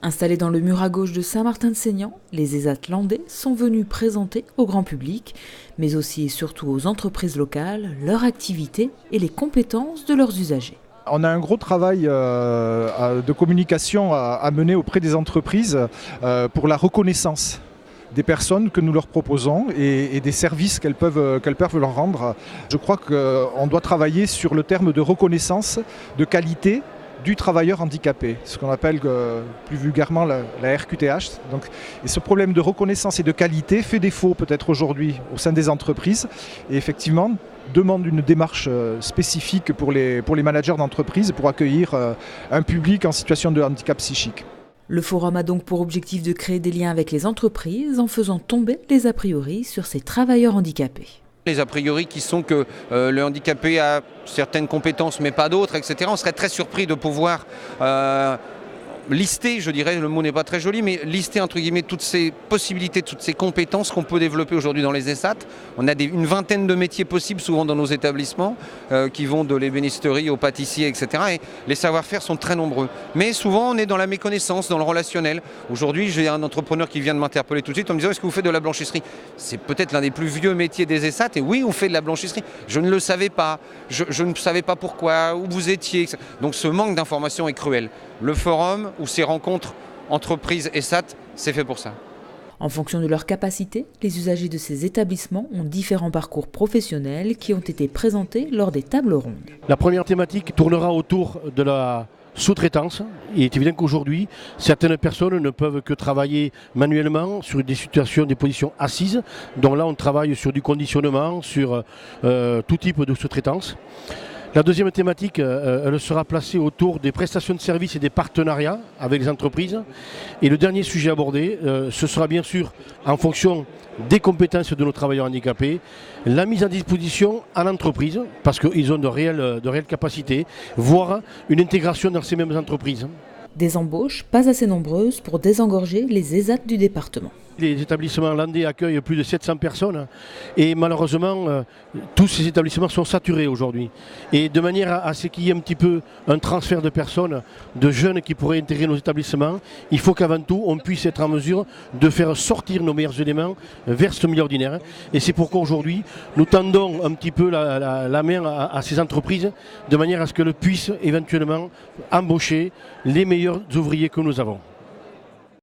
Installés dans le mur à gauche de Saint-Martin-de-Seignan, les ESAT landais sont venus présenter au grand public, mais aussi et surtout aux entreprises locales, leur activité et les compétences de leurs usagers. On a un gros travail de communication à mener auprès des entreprises pour la reconnaissance des personnes que nous leur proposons et des services qu'elles peuvent leur rendre. Je crois qu'on doit travailler sur le terme de reconnaissance de qualité du travailleur handicapé, ce qu'on appelle plus vulgairement la RQTH. Et ce problème de reconnaissance et de qualité fait défaut peut-être aujourd'hui au sein des entreprises et effectivement demande une démarche spécifique pour les managers d'entreprise pour accueillir un public en situation de handicap psychique. Le forum a donc pour objectif de créer des liens avec les entreprises en faisant tomber les a priori sur ces travailleurs handicapés. Les a priori qui sont que le handicapé a certaines compétences mais pas d'autres, etc. On serait très surpris de pouvoir lister, je dirais, le mot n'est pas très joli, mais lister entre guillemets toutes ces possibilités, toutes ces compétences qu'on peut développer aujourd'hui dans les ESAT. On a une vingtaine de métiers possibles souvent dans nos établissements qui vont de l'ébénisterie aux pâtissiers, etc. Et les savoir-faire sont très nombreux. Mais souvent on est dans la méconnaissance, dans le relationnel. Aujourd'hui j'ai un entrepreneur qui vient de m'interpeller tout de suite en me disant est-ce que vous faites de la blanchisserie? C'est peut-être l'un des plus vieux métiers des ESAT et oui on fait de la blanchisserie. Je ne le savais pas, je ne savais pas pourquoi, où vous étiez. Donc ce manque d'information est cruel. Le forum ou ces rencontres entreprises ESAT, c'est fait pour ça. En fonction de leurs capacités, les usagers de ces établissements ont différents parcours professionnels qui ont été présentés lors des tables rondes. La première thématique tournera autour de la sous-traitance. Il est évident qu'aujourd'hui, certaines personnes ne peuvent que travailler manuellement sur des situations, des positions assises. Donc là, on travaille sur du conditionnement, sur tout type de sous-traitance. La deuxième thématique, elle sera placée autour des prestations de services et des partenariats avec les entreprises. Et le dernier sujet abordé, ce sera bien sûr, en fonction des compétences de nos travailleurs handicapés, la mise à disposition à l'entreprise, parce qu'ils ont de réelles capacités, voire une intégration dans ces mêmes entreprises. Des embauches pas assez nombreuses pour désengorger les ESAT du département. Les établissements landais accueillent plus de 700 personnes et malheureusement, tous ces établissements sont saturés aujourd'hui. Et de manière à ce qu'il y ait un petit peu un transfert de personnes, de jeunes qui pourraient intégrer nos établissements, il faut qu'avant tout, on puisse être en mesure de faire sortir nos meilleurs éléments vers ce milieu ordinaire. Et c'est pourquoi aujourd'hui, nous tendons un petit peu la main à ces entreprises de manière à ce qu'elles puissent éventuellement embaucher les meilleurs ouvriers que nous avons.